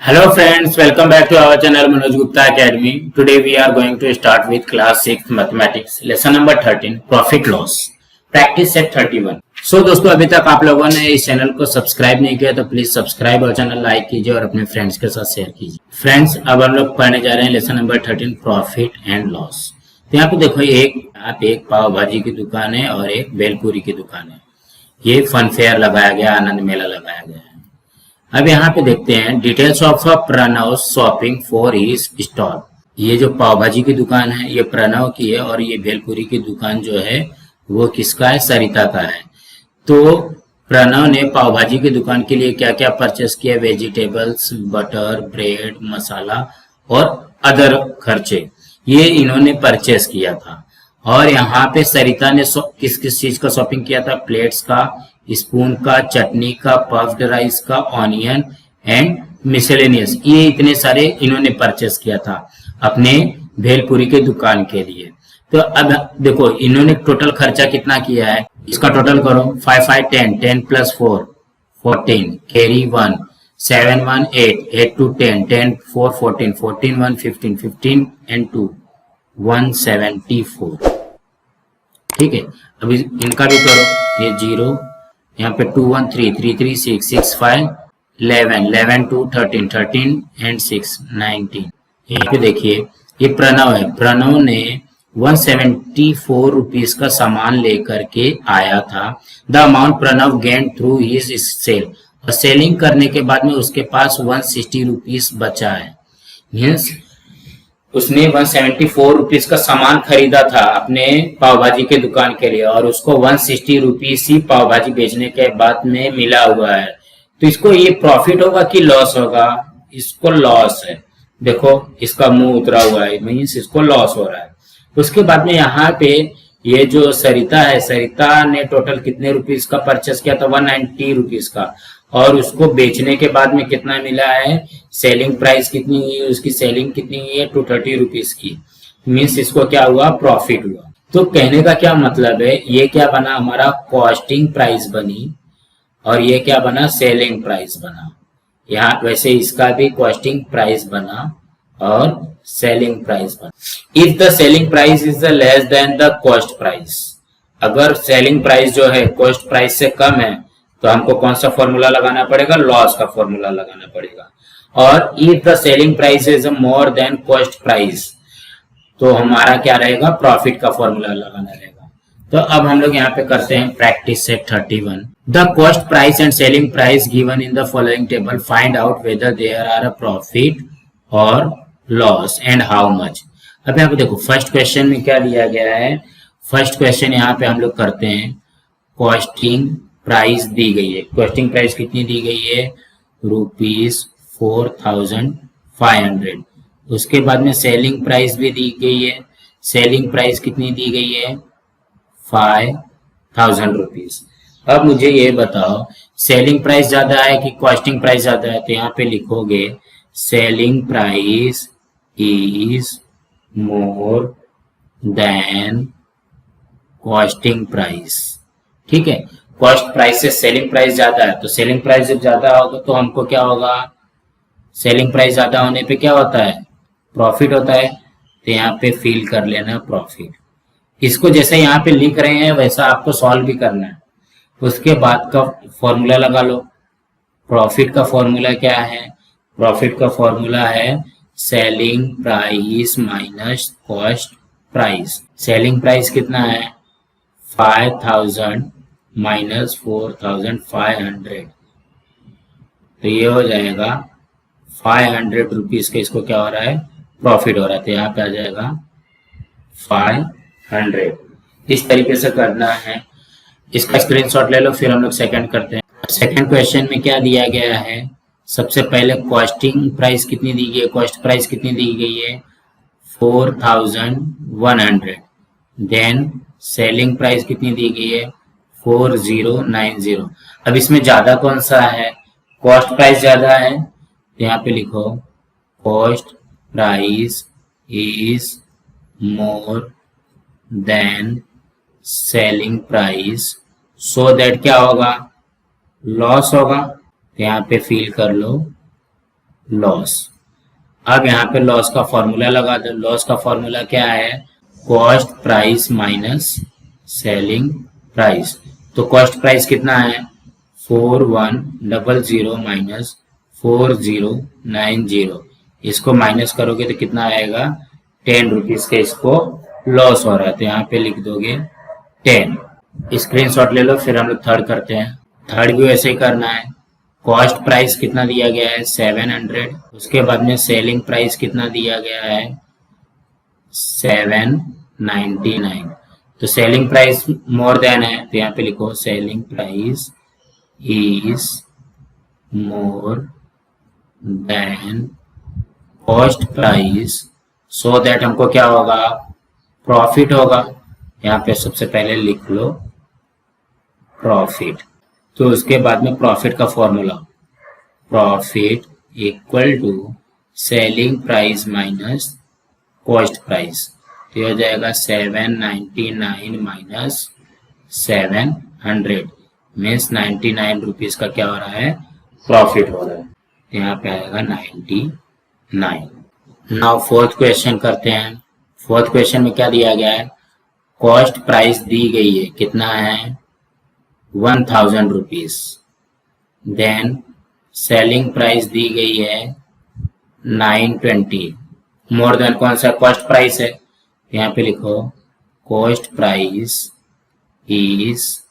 Hello friends, welcome back to our channel Manoj Gupta Academy. Today we are going to start with class 6 mathematics, lesson number 13, profit loss, practice set 31. So दोस्तों अभी तक आप लोगों ने इस channel को subscribe नहीं किया तो प्लीज सब्सक्राइब और चैनल लाइक कीजिए और अपने फ्रेंड्स के साथ शेयर कीजिए. फ्रेंड्स अब हम लोग पढ़ने जा रहे हैं lesson number 13 profit and loss. तो यहाँ पे देखो एक पाव भाजी की दुकान है और एक भेलपूरी की दुकान है. ये फन फेयर लगाया गया, आनंद मेला लगाया गया है. अब यहाँ पे देखते हैं details of Pranav shopping for his stall. ये जो पाव भाजी की दुकान है ये प्रणव की है और ये भेलपूरी की दुकान जो है वो किसका है, सरिता का है. तो प्रणव ने पाव भाजी की दुकान के लिए क्या क्या परचेस किया, वेजिटेबल्स, बटर, ब्रेड, मसाला और अदर खर्चे ये इन्होंने परचेस किया था. और यहाँ पे सरिता ने किस किस चीज का शॉपिंग किया था, प्लेट्स का, स्पून का, चटनी का, पफ्ड राइस का, ऑनियन एंड मिसेलेनियस, ये इतने सारे इन्होंने परचेस किया था अपने भेलपूरी के दुकान के लिए. तो अब देखो इन्होंने टोटल खर्चा कितना किया है, इसका टोटल करो. 5 5 10 10 प्लस 4 14 कैरी 1 7 1 8 8 2 10 10 4 14 14 1 15 15 एंड 2 174. ठीक है, अभी इनका भी करो. ये 0, यहाँ पे 2 1 3 3 3 6 6 5 11 11 2 13 13 एंड 6 19. यहाँ पे देखिए ये प्रणव है. प्रणव ने 174 रुपीज का सामान लेकर के आया था. The amount Pranav gain through his sale, और सेलिंग करने के बाद में उसके पास 160 रुपीज बचा है. मीन्स उसने 174 रुपीज का सामान खरीदा था अपने पाव भाजी के दुकान के लिए और उसको 160 रुपीज ही पाव भाजी बेचने के बाद में मिला हुआ है. तो इसको ये प्रॉफिट होगा कि लॉस होगा? इसको लॉस है. देखो इसका मुंह उतरा हुआ है, मीन्स इसको लॉस हो रहा है. उसके बाद में यहाँ पे ये जो सरिता है, सरिता ने टोटल कितने रुपीज का परचेस किया था, 190 रुपीज का, और उसको बेचने के बाद में कितना मिला है, सेलिंग प्राइस कितनी हुई, उसकी सेलिंग कितनी हुई है, 230 रुपीज की. मीन्स इसको क्या हुआ, प्रॉफिट हुआ. तो कहने का क्या मतलब है, ये क्या बना हमारा, कॉस्टिंग प्राइस बनी और ये क्या बना, सेलिंग प्राइस बना. यहाँ वैसे इसका भी कॉस्टिंग प्राइस बना और सेलिंग प्राइस बना. If the selling price is less than the cost price, अगर सेलिंग प्राइस जो है कॉस्ट प्राइस से कम है तो हमको कौन सा फॉर्मूला लगाना पड़ेगा, लॉस का फॉर्मूला लगाना पड़ेगा. और if the selling price is more than cost price तो हमारा क्या रहेगा, प्रॉफिट का फॉर्मूला लगाना रहेगा. तो अब हम लोग यहाँ पे करते हैं practice set 31. The cost price and selling price given in the following table, find out whether there are a profit और लॉस एंड हाउ मच. अब यहाँ पे देखो फर्स्ट क्वेश्चन में क्या दिया गया है. फर्स्ट क्वेश्चन यहाँ पे हम लोग करते हैं, कॉस्टिंग प्राइस दी गई है. कॉस्टिंग प्राइस कितनी दी गई है, ₹4500. उसके बाद में सेलिंग प्राइस भी दी गई है. सेलिंग प्राइस कितनी दी गई है, 5000 रुपीज. अब मुझे ये बताओ सेलिंग प्राइस ज्यादा है कि कॉस्टिंग प्राइस ज्यादा है. तो यहाँ पे लिखोगे selling price is more than costing price. ठीक है, कॉस्ट प्राइस से सेलिंग प्राइस ज्यादा है तो सेलिंग प्राइस जब ज्यादा होगा तो हमको क्या होगा, सेलिंग प्राइस ज्यादा होने पे क्या होता है, प्रॉफिट होता है. तो यहाँ पे फील कर लेना प्रॉफिट. इसको जैसे यहाँ पे लिख रहे हैं वैसा आपको सॉल्व भी करना है. उसके बाद का फॉर्मूला लगा लो. प्रॉफिट का फॉर्मूला क्या है, प्रॉफिट का फॉर्मूला है selling price minus cost price. Selling price कितना है, 5000 माइनस 4500. तो ये हो जाएगा 500 रुपीज का, इसको क्या हो रहा है, प्रॉफिट हो रहा है. तो यहाँ पे आ जाएगा 500. इस तरीके से करना है. इसका स्क्रीनशॉट ले लो, फिर हम लोग सेकंड करते हैं. सेकंड क्वेश्चन में क्या दिया गया है, सबसे पहले कॉस्टिंग प्राइस कितनी दी गई है, कॉस्ट प्राइस कितनी दी गई है, 4100. देन सेलिंग प्राइस कितनी दी गई है, 4090. अब इसमें ज्यादा कौन सा है, कॉस्ट प्राइस ज्यादा है. यहाँ पे लिखो cost price is more than selling price, so that क्या होगा, लॉस होगा. यहाँ पे फील कर लो लॉस। अब यहाँ पे लॉस का फॉर्मूला लगा दो। लॉस का फॉर्मूला क्या है? Cost price minus selling price. तो कॉस्ट प्राइस कितना है? 4100 माइनस 4090। इसको माइनस करोगे तो कितना आएगा? 10 रुपीज के इसको लॉस हो रहा है, तो यहाँ पे लिख दोगे 10। स्क्रीनशॉट ले लो। फिर हम लोग थर्ड करते हैं। थर्ड भी वैसे ही करना है। कॉस्ट प्राइस कितना दिया गया है? 700। उसके बाद में सेलिंग प्राइस कितना दिया गया है? 799। तो सेलिंग प्राइस मोर देन है, तो यहाँ पे लिखो selling price is more than cost price, so that हमको क्या होगा? प्रॉफिट होगा। यहाँ पे सबसे पहले लिख लो प्रॉफिट। तो उसके बाद में प्रॉफिट का formula, profit equal to selling price minus cost price. तो हो जाएगा 799 माइनस 700 मीन्स 99 रुपीज का क्या हो रहा है? प्रॉफिट हो रहा है। तो यहाँ पे आएगा 99। नाउ फोर्थ क्वेश्चन करते हैं। फोर्थ क्वेश्चन में क्या दिया गया है? कॉस्ट प्राइस दी गई है, कितना है? 1000 रुपीज। देन सेलिंग प्राइस दी गई है 920। मोर देन कौन सा कॉस्ट प्राइस है? यहाँ पे लिखो cost price is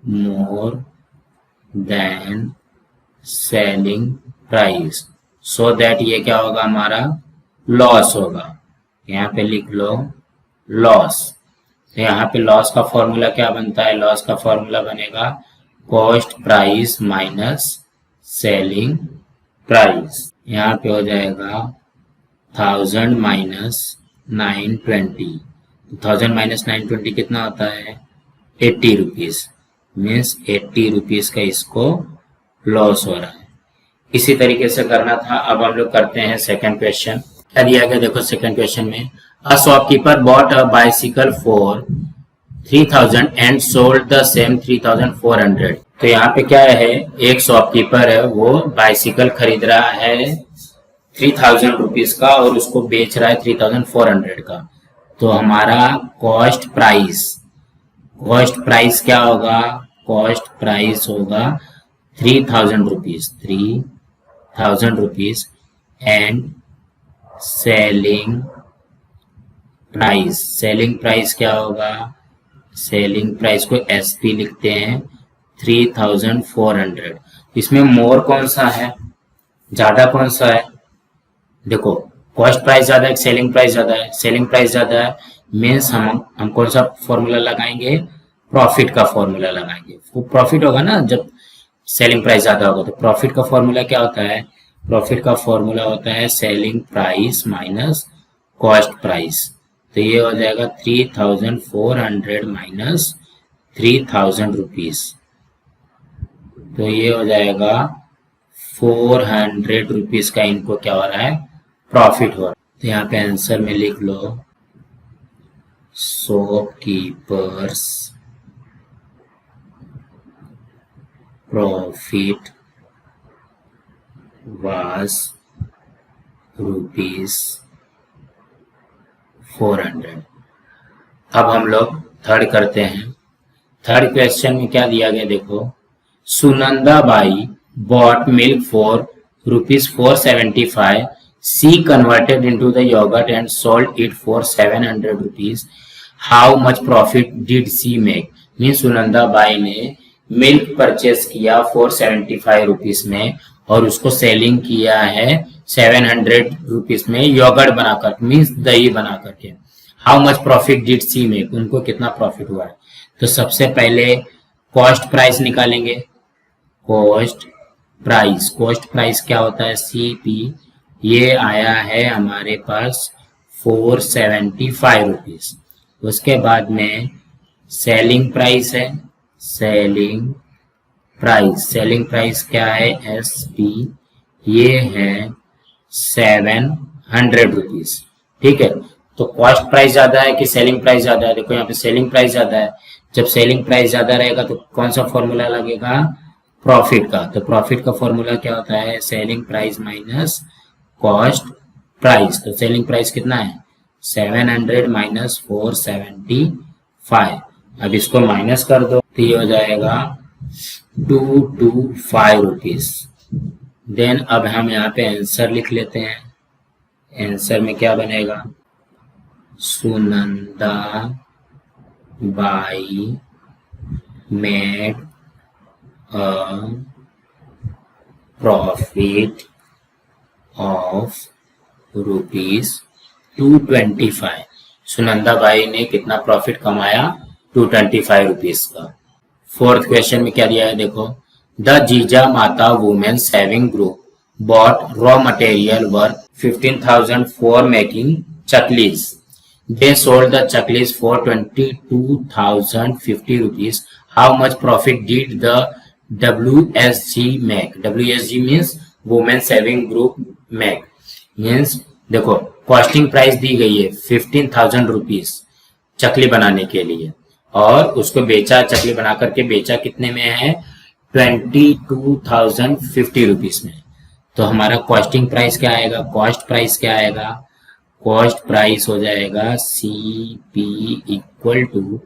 more than selling price, so that ये क्या होगा? हमारा लॉस होगा। यहाँ पे लिख लो लॉस। तो यहाँ पे लॉस का फॉर्मूला क्या बनता है? लॉस का फॉर्मूला बनेगा cost price minus selling price. यहाँ पे हो जाएगा 1000 माइनस 920। 1000 माइनस 920 कितना होता है? 80 रुपीज। मीन्स 80 रुपीज का इसको लॉस हो रहा है। इसी तरीके से करना था। अब हम लोग करते हैं सेकंड क्वेश्चन। क्या दिया गया देखो सेकंड क्वेश्चन में, a shopkeeper bought a bicycle for 3000 and sold the same 3400। तो यहाँ पे क्या है? एक शॉपकीपर है, वो बाइसिकल खरीद रहा है 3000 रुपीज का और उसको बेच रहा है 3400 का। तो हमारा कॉस्ट प्राइस क्या होगा? कॉस्ट प्राइस होगा 3000 rupees, 3000 rupees and selling price क्या होगा? सेलिंग प्राइस को एसपी लिखते हैं 3400। इसमें मोर कौन सा है? ज्यादा कौन सा है? देखो कॉस्ट प्राइस ज्यादा है, सेलिंग प्राइस ज्यादा है। सेलिंग प्राइस ज्यादा है मीन्स हम कौन सा फॉर्मूला लगाएंगे? प्रॉफिट का फॉर्मूला लगाएंगे। वो प्रॉफिट होगा ना जब सेलिंग प्राइस ज्यादा होगा। तो प्रॉफिट का फॉर्मूला क्या होता है? प्रॉफिट का फॉर्मूला होता है selling price minus cost price. तो ये हो जाएगा 3400 माइनस 3000 रुपीज। तो ये हो जाएगा 400 रुपीज का इनको क्या हो रहा है? प्रॉफिट हो रहा है। तो यहाँ पे आंसर में लिख लो शॉपकीपर्स प्रॉफिट was ₹400। अब हम लोग थर्ड करते हैं। थर्ड क्वेश्चन में क्या दिया गया देखो, Sunanda by bought milk for ₹475. She converted into the yogurt and sold it for 700 rupees. How much profit did she make? Means Sunanda by ने मिल्क परचेस किया 475 रुपीज में और उसको सेलिंग किया है 700 रुपीज में योगर्ट बनाकर, मीन्स दही बना करके। How much profit did she make? उनको कितना प्रॉफिट हुआ है? तो सबसे पहले कॉस्ट प्राइस निकालेंगे। कॉस्ट प्राइस क्या होता है? सीपी। ये आया है हमारे पास 475 रुपीज। उसके बाद में सेलिंग प्राइस है, सेलिंग प्राइस क्या है? एसपी। ये है 700 रुपीज। ठीक है, तो कॉस्ट प्राइस ज्यादा है कि सेलिंग प्राइस ज्यादा है? देखो यहाँ पे सेलिंग प्राइस ज्यादा है। जब सेलिंग प्राइस ज्यादा रहेगा तो कौन सा फॉर्मूला लगेगा? प्रॉफिट का। तो प्रॉफिट का फॉर्मूला क्या होता है, selling price minus cost price. तो सेलिंग प्राइस कितना है 700 माइनस 475। अब इसको माइनस कर दो तो ये हो जाएगा 225 रुपीज। देन अब हम यहाँ पे आंसर लिख लेते हैं। आंसर में क्या बनेगा, Sunanda by made a profit of ₹225। Sunanda by ने कितना प्रॉफिट कमाया, 225 रुपीज का। फोर्थ क्वेश्चन में क्या दिया है देखो, द जीजा माता women saving group bought raw material worth 15,000 for making chaklis. They sold the chaklis for 22,050 rupees. How much profit did the WSG make? WSG means Women Saving Group make. Means देखो costing price दी गई है 15,000 rupees चकली बनाने के लिए, और उसको बेचा, चकली बना करके बेचा कितने में है 22,050 रुपीज में। तो हमारा कॉस्टिंग प्राइस क्या आएगा, कॉस्ट प्राइस क्या आएगा, कॉस्ट प्राइस हो जाएगा CP equal to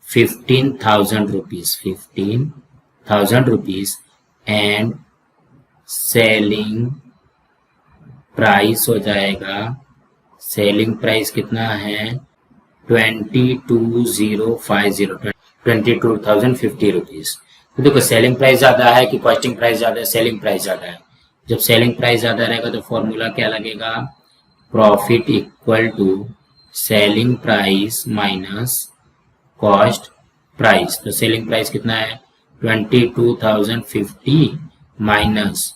15,000 rupees, 15,000 rupees and selling price हो जाएगा, सेलिंग प्राइस कितना है 22,050 रुपीज। तो देखो सेलिंग प्राइस ज्यादा है कि कॉस्टिंग प्राइस ज्यादा है, सेलिंग प्राइस ज्यादा है। जब सेलिंग प्राइस ज्यादा रहेगा तो फॉर्मूला क्या लगेगा, profit equal to selling price minus cost price. तो सेलिंग प्राइस कितना है 22,050 माइनस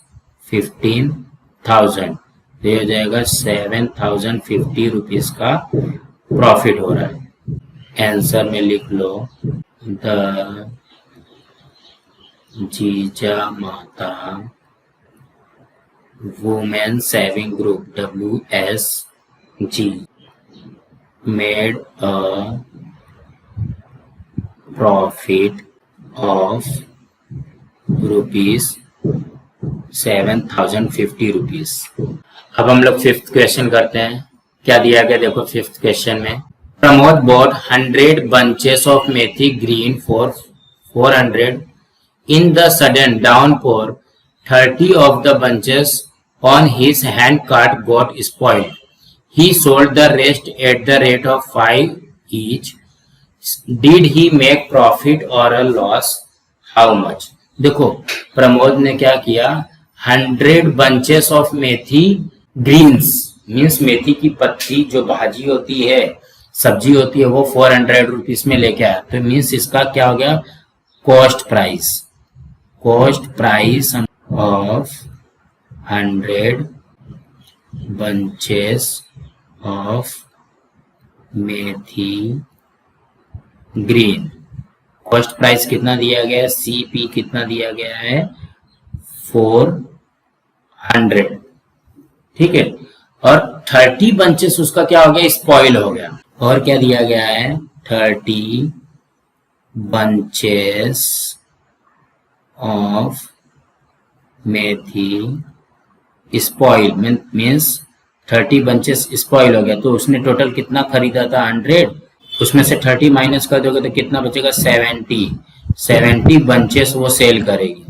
15,000, तो ये हो जाएगा 7,050 रुपीज का प्रॉफिट हो रहा है। आंसर में लिख लो, द जीजा माता women saving group WSG made a profit of ₹7,050 rupees. अब हम लोग फिफ्थ क्वेश्चन करते हैं। क्या दिया गया देखो फिफ्थ क्वेश्चन में, Pramod bought 100 bunches of methi green for 400. In the sudden downpour, 30 of the bunches on his hand cart got spoiled. He sold the rest at the rate of 5 each. Did he make profit or a loss? How much? देखो प्रमोद ने क्या किया, 100 bunches of methi greens means मेथी की पत्ती जो भाजी होती है, सब्जी होती है, वो 400 रुपीज में लेके आया। तो मीन्स इसका क्या हो गया, cost price of 100 bunches of methi green. Cost price कितना दिया गया है, CP कितना दिया गया है 400, ठीक है। और 30 बंचेस उसका क्या हो गया, स्पॉइल हो गया। और क्या दिया गया है 30 bunches of methi spoil means 30 bunches spoil हो गया। तो उसने टोटल कितना खरीदा था 100, उसमें से 30 माइनस कर दोगे तो कितना बचेगा 70 बंचेस वो सेल करेगी।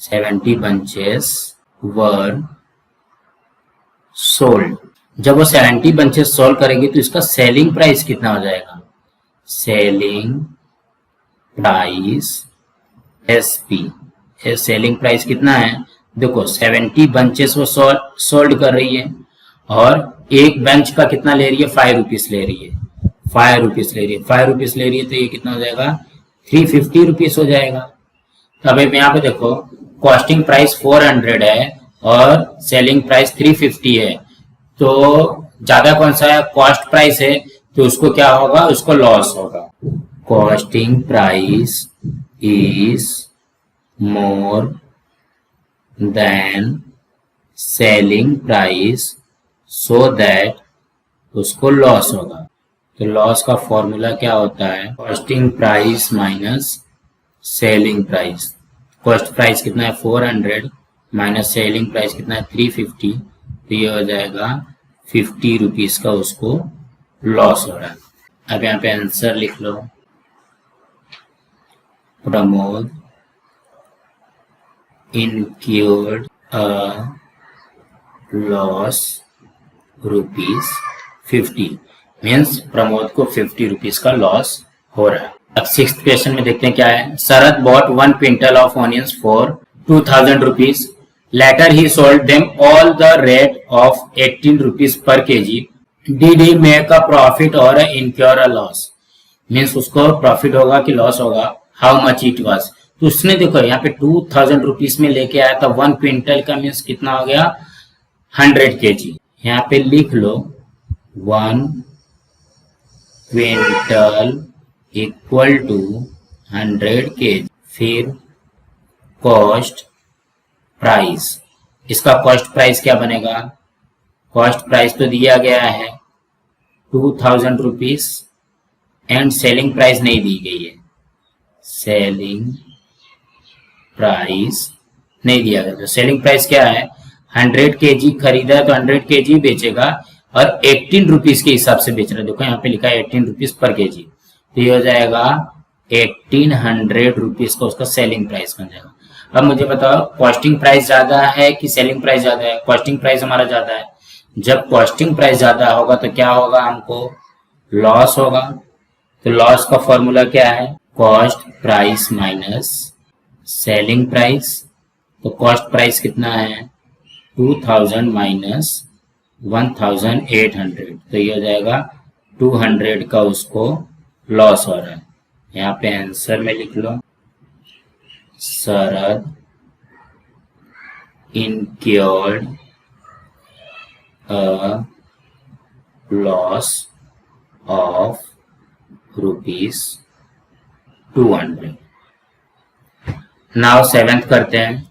70 बंचेस वर सोल्ड। जब वो 70 बंचेस सोल्ड करेगी तो इसका सेलिंग प्राइस कितना हो जाएगा, selling price SP। Selling price कितना है देखो 70 बंचेस वो सोल्ड कर रही है, और एक बेंच का कितना ले रही है 5 रुपीज ले रही है, 5 रुपीज ले रही है, 5 रुपीज ले रही है, तो ये कितना हो जाएगा 350 रुपीज हो जाएगा। तो अब यहाँ पे देखो कॉस्टिंग प्राइस 400 है और सेलिंग प्राइस 350 है, तो ज्यादा कौन सा है, कॉस्ट प्राइस है, तो उसको क्या होगा, उसको लॉस होगा। Costing price is more than selling price so that उसको लॉस होगा। तो लॉस का फॉर्मूला क्या होता है, costing price minus selling price. Cost price कितना है 400 माइनस सेलिंग प्राइस कितना है 350, तो ये हो जाएगा 50 रुपीज का उसको लॉस हो रहा है। अब यहाँ पे आंसर लिख लो, Pramod incurred a loss ₹50, means Pramod को 50 रुपीज का लॉस हो रहा है। अब 6th क्वेश्चन में देखते हैं क्या है। Sharad bought 1 quintal of onions for 2000 rupees, later he sold them all the rate of 18 rupees per kg, did he make a profit और इनक्योर अ लॉस, मीन्स उसको प्रॉफिट होगा कि लॉस होगा, हाउ मच इट वाज। तो उसने देखो यहाँ पे 2000 रुपीज में लेके आया था, 1 क्विंटल का मीन्स कितना हो गया 100 kg। यहाँ पे लिख लो 1 क्विंटल इक्वल टू 100 kg, फिर कॉस्ट प्राइस, इसका कॉस्ट प्राइस क्या बनेगा, कॉस्ट प्राइस तो दिया गया है 2000 रुपीज एंड सेलिंग प्राइस नहीं दी गई है, सेलिंग प्राइस नहीं दिया गया, तो सेलिंग प्राइस क्या है 100 kg खरीदा है तो 100 kg बेचेगा और 18 रुपीज के हिसाब से बेच रहा है। देखो यहाँ पे लिखा है 18 रुपीज पर kg, तो ये हो जाएगा 1800 रुपीज का उसका सेलिंग प्राइस बन जाएगा। अब मुझे बताओ कॉस्टिंग प्राइस ज्यादा है कि सेलिंग प्राइस ज्यादा है, कॉस्टिंग प्राइस हमारा ज्यादा है। जब कॉस्टिंग प्राइस ज्यादा होगा तो क्या होगा, हमको लॉस होगा, तो लॉस का फॉर्मूला क्या है, cost price minus selling price. तो कॉस्ट प्राइस कितना है 2000 माइनस 1800, तो ये हो जाएगा 200 का उसको लॉस हो रहा है। यहाँ पे आंसर में लिख लो, शरद incurred a loss of ₹200। Now 7th करते हैं।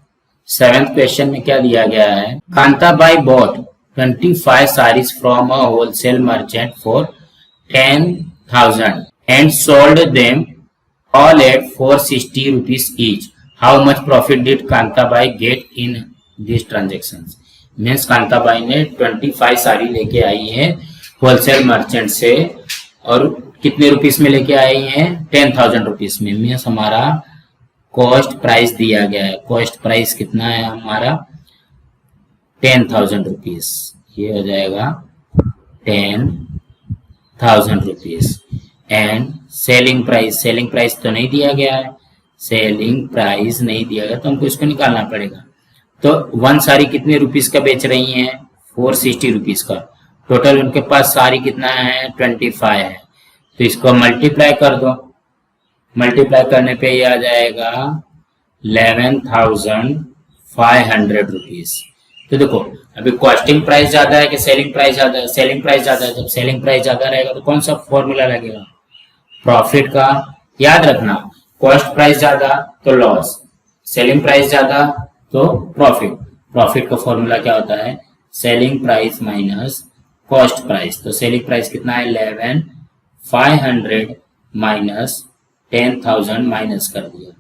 7th क्वेश्चन में क्या दिया गया है, Kantabai bought 25 sarees from a wholesale merchant for 10,000 and sold them all at 460 rupees each, how much profit did Kantabai get in this transaction. Means Kantabai ने 25 साड़ी लेके आई है होलसेल मर्चेंट से और कितने रुपीस में लेके आई है 10,000 रुपीस में। मीन्स हमारा कॉस्ट प्राइस दिया गया है, कॉस्ट प्राइस कितना है हमारा 10,000 रुपीस, ये हो जाएगा 10,000 रुपीस एंड सेलिंग प्राइस तो नहीं दिया गया है, सेलिंग प्राइस नहीं दिया गया तो हमको इसको निकालना पड़ेगा। तो 1 साड़ी कितने रुपीस का बेच रही हैं 460 रुपीस का, टोटल उनके पास साड़ी कितना है 25 है, तो इसको मल्टीप्लाई कर दो, मल्टीप्लाई करने पे ये आ जाएगा 11,500 रुपीस। तो देखो अभी कॉस्टिंग प्राइस ज्यादा है कि सेलिंग प्राइस ज्यादा है, सेलिंग प्राइस ज्यादा है। जब सेलिंग प्राइस ज्यादा रहेगा तो कौन सा फॉर्मूला लगेगा, प्रॉफिट का। याद रखना कॉस्ट प्राइस ज्यादा तो लॉस, सेलिंग प्राइस ज्यादा तो प्रॉफिट। प्रॉफिट का फॉर्मूला क्या होता है, selling price minus cost price. तो सेलिंग प्राइस कितना है 11,500 माइनस 10,000 माइनस कर दिया।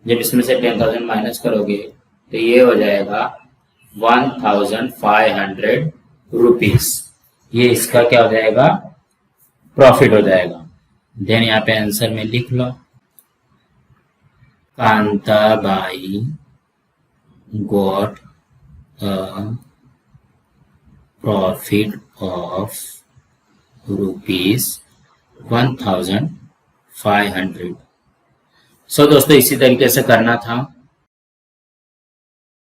जब इसमें से 10,000 माइनस करोगे तो ये हो जाएगा 1,500 रुपीस, ये इसका क्या हो जाएगा प्रॉफिट हो जाएगा। देन यहाँ पे आंसर में लिख लो, Kantabai got a profit of ₹1,500। सो दोस्तों इसी तरीके से करना था।